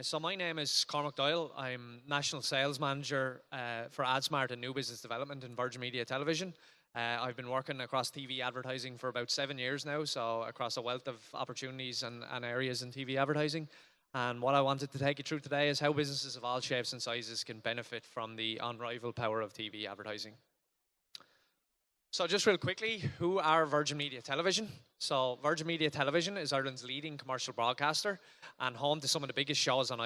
So my name is Cormac Doyle. I'm National Sales Manager for AdSmart and New Business Development in Virgin Media Television. I've been working across TV advertising for about 7 years now, so across a wealth of opportunities and areas in TV advertising. And what I wanted to take you through today is how businesses of all shapes and sizes can benefit from the unrivaled power of TV advertising. So just real quickly, who are Virgin Media Television? So Virgin Media Television is Ireland's leading commercial broadcaster and home to some of the biggest shows on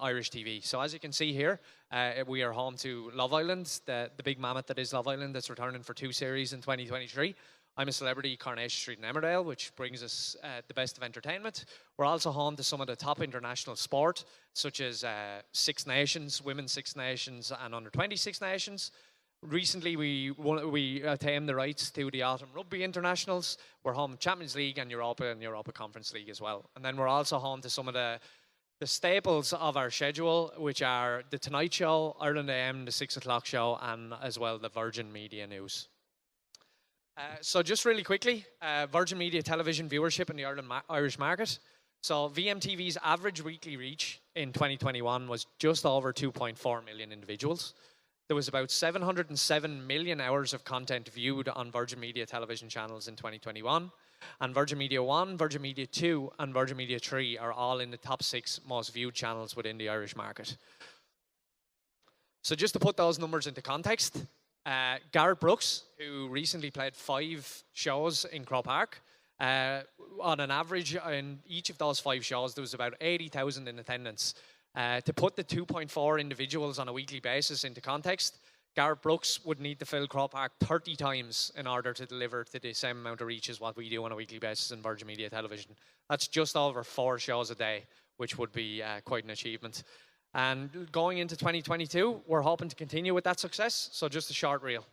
Irish TV. So as you can see here, we are home to Love Island, the big mammoth that is Love Island, that's returning for 2 series in 2023. I'm a Celebrity, Coronation Street in Emmerdale, which brings us the best of entertainment. We're also home to some of the top international sport, such as Six Nations, Women's Six Nations and Under-20 Six Nations. Recently, we attained the rights to the Autumn Rugby Internationals. We're home to Champions League and Europa Conference League as well. And then we're also home to some of the staples of our schedule, which are The Tonight Show, Ireland AM, the 6 o'clock show, and as well the Virgin Media News. So just really quickly, Virgin Media Television viewership in the Irish market. So VMTV's average weekly reach in 2021 was just over 2.4 million individuals. There was about 707 million hours of content viewed on Virgin Media television channels in 2021. And Virgin Media 1, Virgin Media 2 and Virgin Media 3 are all in the top 6 most viewed channels within the Irish market. So just to put those numbers into context, Gareth Brooks, who recently played 5 shows in Croke Park, on an average in each of those 5 shows, there was about 80,000 in attendance. To put the 2.4 individuals on a weekly basis into context, Gareth Brooks would need to fill Croke Park 30 times in order to deliver to the same amount of reach as what we do on a weekly basis in Virgin Media Television. That's just over 4 shows a day, which would be quite an achievement. And going into 2022, we're hoping to continue with that success. So just a short reel.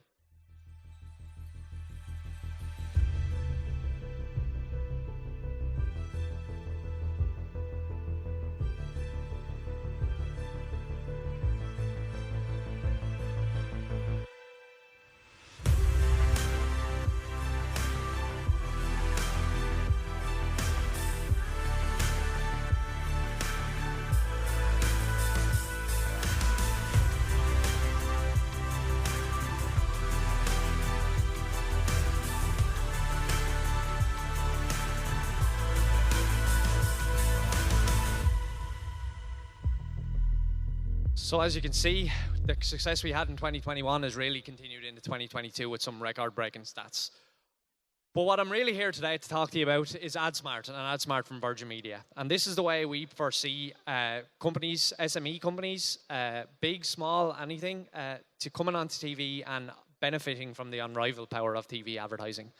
So as you can see, the success we had in 2021 has really continued into 2022 with some record-breaking stats. But what I'm really here today to talk to you about is AdSmart and AdSmart from Virgin Media. And this is the way we foresee companies, SME companies, big, small, anything, to coming onto TV and benefiting from the unrivaled power of TV advertising.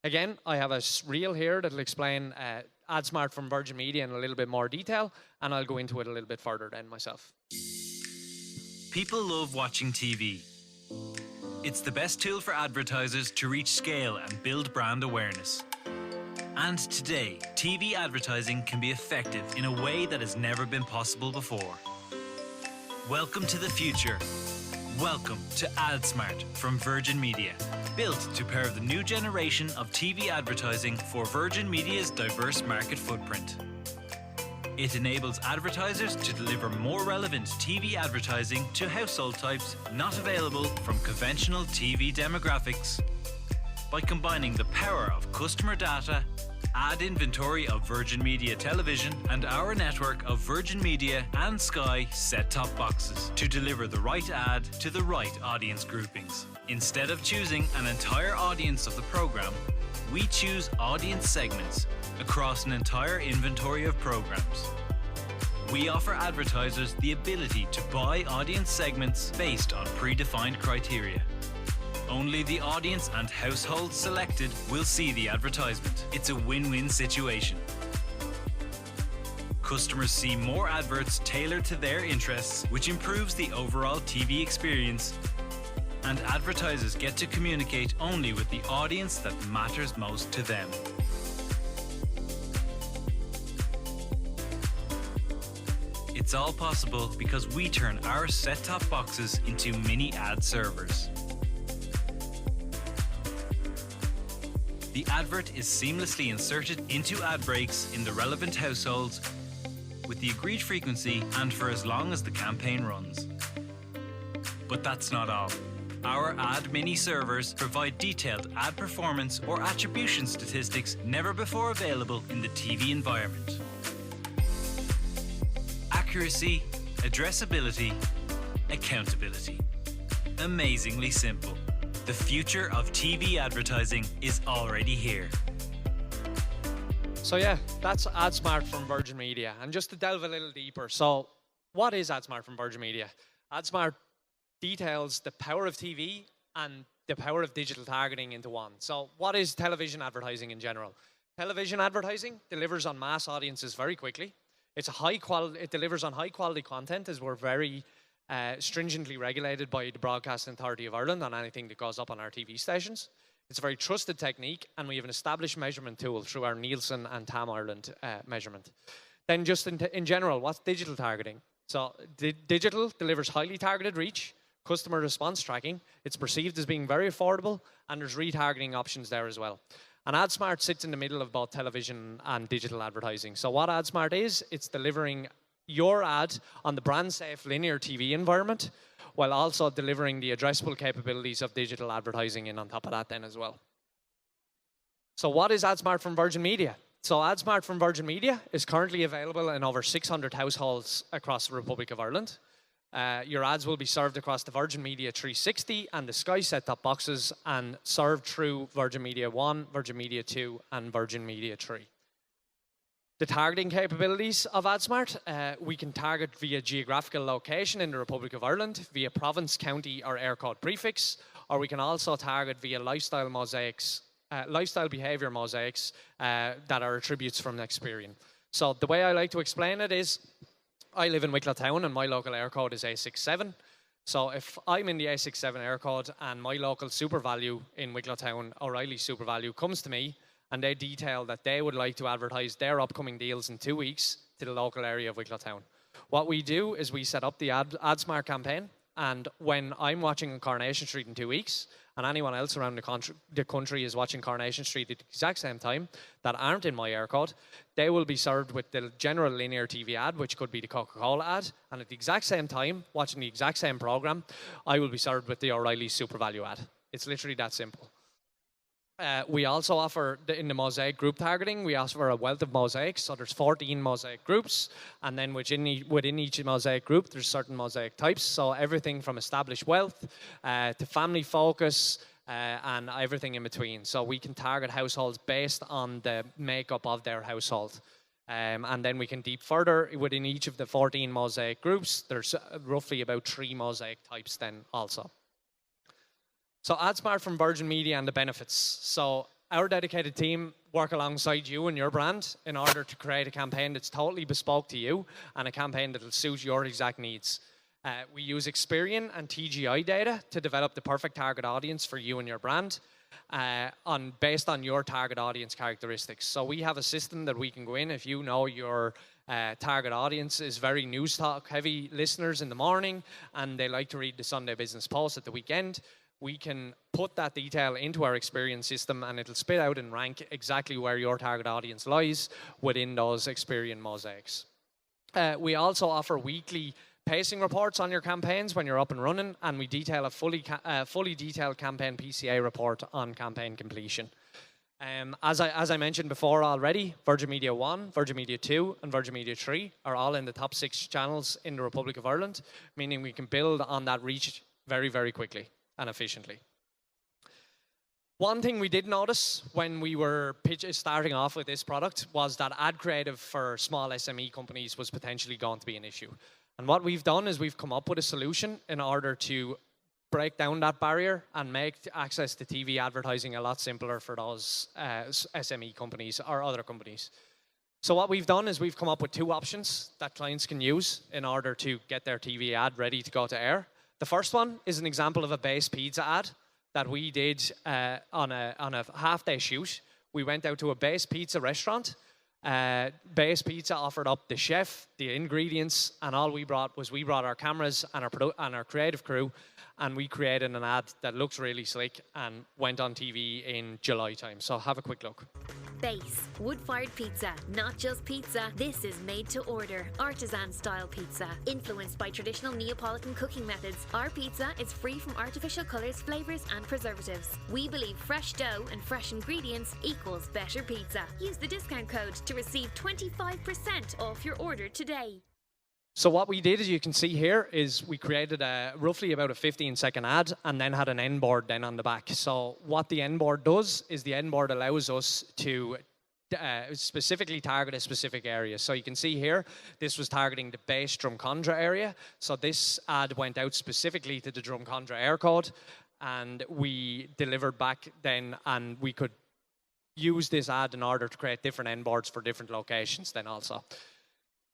Again, I have a reel here that will explain AdSmart from Virgin Media in a little bit more detail, and I'll go into it a little bit further then myself. People love watching TV. It's the best tool for advertisers to reach scale and build brand awareness. And today, TV advertising can be effective in a way that has never been possible before. Welcome to the future. Welcome to AdSmart from Virgin Media, built to power the new generation of TV advertising for Virgin Media's diverse market footprint. It enables advertisers to deliver more relevant TV advertising to household types not available from conventional TV demographics. By combining the power of customer data, ad inventory of Virgin Media Television and our network of Virgin Media and Sky set-top boxes to deliver the right ad to the right audience groupings. Instead of choosing an entire audience of the programme, we choose audience segments across an entire inventory of programs. We offer advertisers the ability to buy audience segments based on predefined criteria. Only the audience and households selected will see the advertisement. It's a win-win situation. Customers see more adverts tailored to their interests, which improves the overall TV experience. And advertisers get to communicate only with the audience that matters most to them. It's all possible because we turn our set-top boxes into mini ad servers. The advert is seamlessly inserted into ad breaks in the relevant households with the agreed frequency and for as long as the campaign runs. But that's not all. Our Ad Mini servers provide detailed ad performance or attribution statistics never before available in the TV environment. Accuracy, addressability, accountability. Amazingly simple. The future of TV advertising is already here. So yeah, that's AdSmart from Virgin Media. And just to delve a little deeper, so what is AdSmart from Virgin Media? AdSmart details the power of TV and the power of digital targeting into one. So what is television advertising in general? Television advertising delivers on mass audiences very quickly. It delivers on high quality content, as we're very stringently regulated by the Broadcasting Authority of Ireland on anything that goes up on our TV stations. It's a very trusted technique, and we have an established measurement tool through our Nielsen and TAM Ireland measurement. Then just in general, what's digital targeting? So digital delivers highly targeted reach, customer response tracking. It's perceived as being very affordable, and there's retargeting options there as well. And AdSmart sits in the middle of both television and digital advertising. So what AdSmart is, it's delivering your ad on the brand-safe linear TV environment, while also delivering the addressable capabilities of digital advertising in on top of that then as well. So what is AdSmart from Virgin Media? So AdSmart from Virgin Media is currently available in over 600 households across the Republic of Ireland. Your ads will be served across the Virgin Media 360 and the Sky set-top boxes, and served through Virgin Media 1, Virgin Media 2 and Virgin Media 3. The targeting capabilities of AdSmart, we can target via geographical location in the Republic of Ireland, via province, county or air code prefix, or we can also target via lifestyle behaviour mosaics that are attributes from Experian. So the way I like to explain it is, I live in Wicklow Town and my local air code is A67. So if I'm in the A67 air code and my local super value in Wicklow Town, O'Reilly super value, comes to me and they detail that they would like to advertise their upcoming deals in 2 weeks to the local area of Wicklow Town, what we do is we set up the AdSmart campaign, and when I'm watching on Coronation Street in 2 weeks, and anyone else around the country is watching Coronation Street at the exact same time that aren't in my air code, they will be served with the general linear TV ad, which could be the Coca-Cola ad, and at the exact same time, watching the exact same program, I will be served with the O'Reilly Super Value ad. It's literally that simple. We also offer, in the mosaic group targeting, we offer a wealth of mosaics. So there's 14 mosaic groups, and then within each mosaic group, there's certain mosaic types. So everything from established wealth to family focus and everything in between. So we can target households based on the makeup of their household. And then we can deep further within each of the 14 mosaic groups. There's roughly about 3 mosaic types then also. So AdSmart from Virgin Media and the benefits. So our dedicated team work alongside you and your brand in order to create a campaign that's totally bespoke to you and a campaign that will suit your exact needs. We use Experian and TGI data to develop the perfect target audience for you and your brand based on your target audience characteristics. So we have a system that we can go in if you know your target audience is very news talk heavy listeners in the morning and they like to read the Sunday Business Post at the weekend. We can put that detail into our Experian system and it'll spit out and rank exactly where your target audience lies within those Experian mosaics. We also offer weekly pacing reports on your campaigns when you're up and running, and we detail a fully detailed campaign PCA report on campaign completion. As I mentioned before already, Virgin Media 1, Virgin Media 2 and Virgin Media 3 are all in the top 6 channels in the Republic of Ireland, meaning we can build on that reach very, very quickly and efficiently. One thing we did notice when we were starting off with this product was that ad creative for small SME companies was potentially going to be an issue. And what we've done is we've come up with a solution in order to break down that barrier and make access to TV advertising a lot simpler for those SME companies or other companies. So what we've done is we've come up with 2 options that clients can use in order to get their TV ad ready to go to air. The first one is an example of a base pizza ad that we did on a half-day shoot. We went out to a base pizza restaurant. Base Pizza offered up the chef, the ingredients, and all we brought our cameras and our creative crew, and we created an ad that looks really slick and went on TV in July time. So have a quick look. Base, wood-fired pizza, not just pizza. This is made to order, artisan-style pizza. Influenced by traditional Neapolitan cooking methods, our pizza is free from artificial colours, flavours and preservatives. We believe fresh dough and fresh ingredients equals better pizza. Use the discount code to receive 25% off your order today. So what we did, as you can see here, is we created roughly about a 15-second ad and then had an end board then on the back. So what the end board does is the end board allows us to specifically target a specific area. So you can see here, this was targeting the base Drumcondra area. So this ad went out specifically to the Drumcondra air code, and we delivered back then, and we could use this ad in order to create different end boards for different locations then also.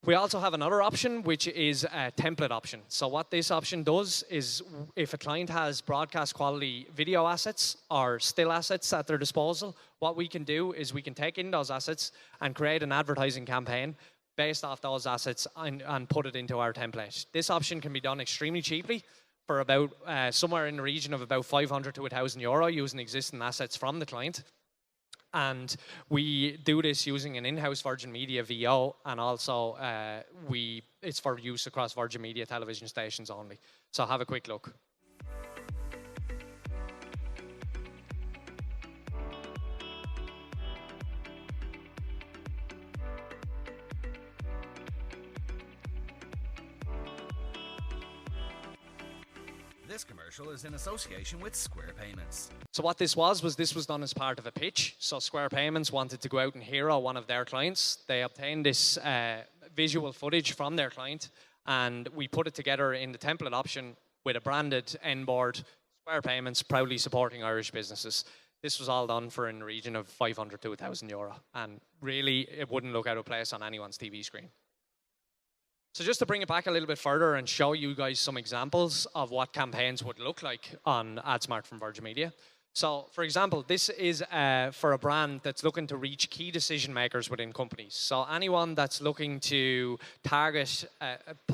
We also have another option, which is a template option. So what this option does is if a client has broadcast quality video assets or still assets at their disposal, what we can do is we can take in those assets and create an advertising campaign based off those assets and put it into our template. This option can be done extremely cheaply for about somewhere in the region of about 500 to €1,000 using existing assets from the client. And we do this using an in-house Virgin Media VO, and also it's for use across Virgin Media television stations only. So have a quick look. This commercial is in association with Square Payments. So what this was done as part of a pitch. So Square Payments wanted to go out and hero one of their clients. They obtained this visual footage from their client, and we put it together in the template option with a branded end board. Square Payments proudly supporting Irish businesses. This was all done for in the region of 500 to €1,000, and really it wouldn't look out of place on anyone's TV screen. So just to bring it back a little bit further and show you guys some examples of what campaigns would look like on AdSmart from Virgin Media. So, for example, this is for a brand that's looking to reach key decision makers within companies. So anyone that's looking to target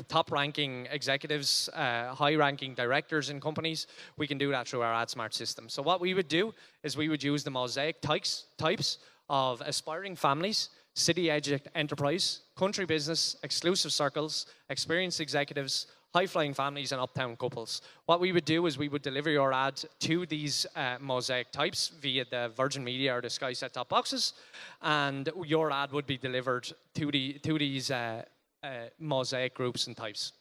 top-ranking executives, high-ranking directors in companies, we can do that through our AdSmart system. So what we would do is we would use the mosaic types of aspiring families, city-edge enterprise, country business, exclusive circles, experienced executives, high-flying families, and uptown couples. What we would do is we would deliver your ad to these mosaic types via the Virgin Media or the Sky set-top boxes, and your ad would be delivered to these mosaic groups and types.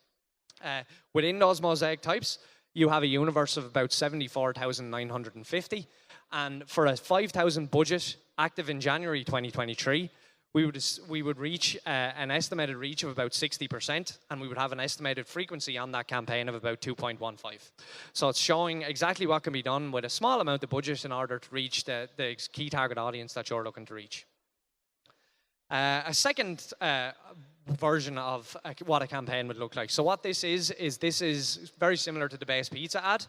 Within those mosaic types, you have a universe of about 74,950, and for a 5,000 budget active in January 2023, we would reach an estimated reach of about 60%, and we would have an estimated frequency on that campaign of about 2.15. So it's showing exactly what can be done with a small amount of budget in order to reach the key target audience that you're looking to reach. A second version of what a campaign would look like. So what this is very similar to the base pizza ad.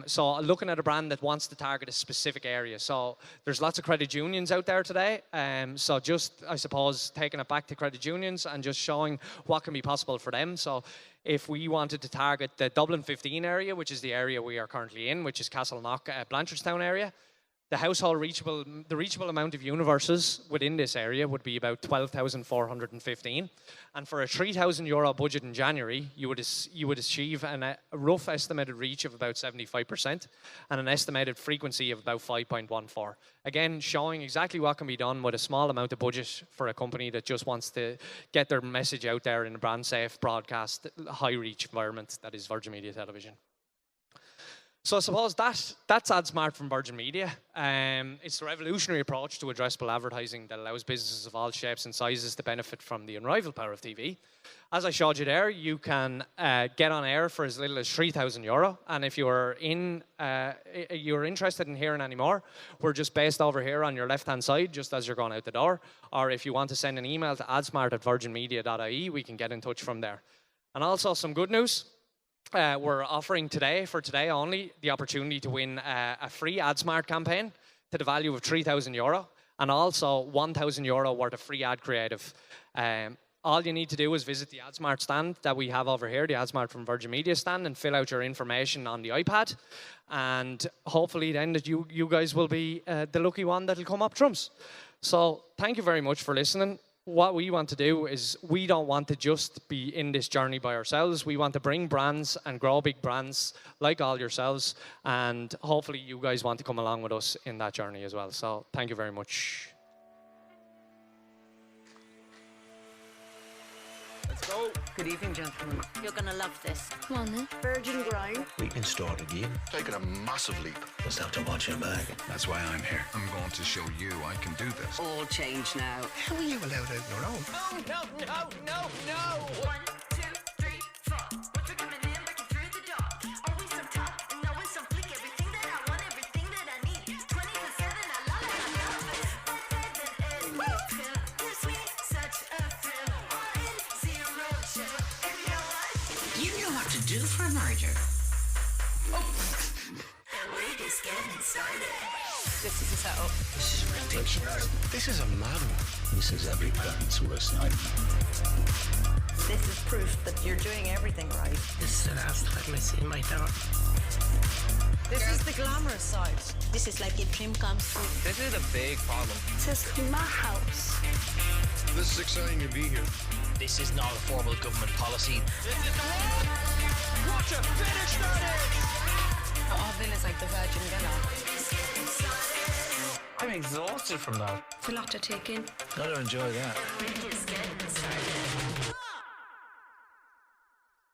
So looking at a brand that wants to target a specific area. So there's lots of credit unions out there today. So just, I suppose, taking it back to credit unions and just showing what can be possible for them. So if we wanted to target the Dublin 15 area, which is the area we are currently in, which is Castleknock, Blanchardstown area, the reachable amount of universes within this area would be about 12,415. And for a €3,000 budget in January, you would achieve a rough estimated reach of about 75% and an estimated frequency of about 5.14. Again, showing exactly what can be done with a small amount of budget for a company that just wants to get their message out there in a brand safe, broadcast, high reach environment that is Virgin Media Television. So I suppose that's AdSmart from Virgin Media. It's a revolutionary approach to addressable advertising that allows businesses of all shapes and sizes to benefit from the unrivaled power of TV. As I showed you there, you can get on air for as little as €3,000. And if you're interested in hearing any more, we're just based over here on your left-hand side, just as you're going out the door. Or if you want to send an email to adsmart@virginmedia.ie, we can get in touch from there. And also some good news. We're offering today, for today only, the opportunity to win a free AdSmart campaign to the value of €3,000 and also €1,000 worth of free ad creative. All you need to do is visit the AdSmart stand that we have over here, the AdSmart from Virgin Media stand, and fill out your information on the iPad. And hopefully then that you guys will be the lucky one that'll come up trumps. So thank you very much for listening. What we want to do is we don't want to just be in this journey by ourselves. We want to bring brands and grow big brands like all yourselves. And hopefully you guys want to come along with us in that journey as well. So thank you very much. Let's go. Good evening, gentlemen. You're gonna love this. Come on then. Virgin ground. We can start again. Taking a massive leap. Just have to watch your back. That's why I'm here. I'm going to show you I can do this. All change now. How are you allowed out on your own? No. 1, 2, 3, 4. Once we're coming in, breaking through the door. Always on top and always on fleek. Everything that I want, everything that I need. 24/7, I love it. Gives me such a thrill. 1-0 chill. And you know what? You know what to do for a merger. And we're just getting started. This is a setup. This is ridiculous. This is a mad one. This is every parent's worst nightmare. This is proof that you're doing everything right. This is the last time I see my dog. This is the glamorous side. This is like your dream comes true. This is a big problem. This is my house. This is exciting to be here. This is not a formal government policy. Our villa's like the Virgin Villa. I'm exhausted from that. It's a lot to take in. Gotta enjoy that. We're just getting started.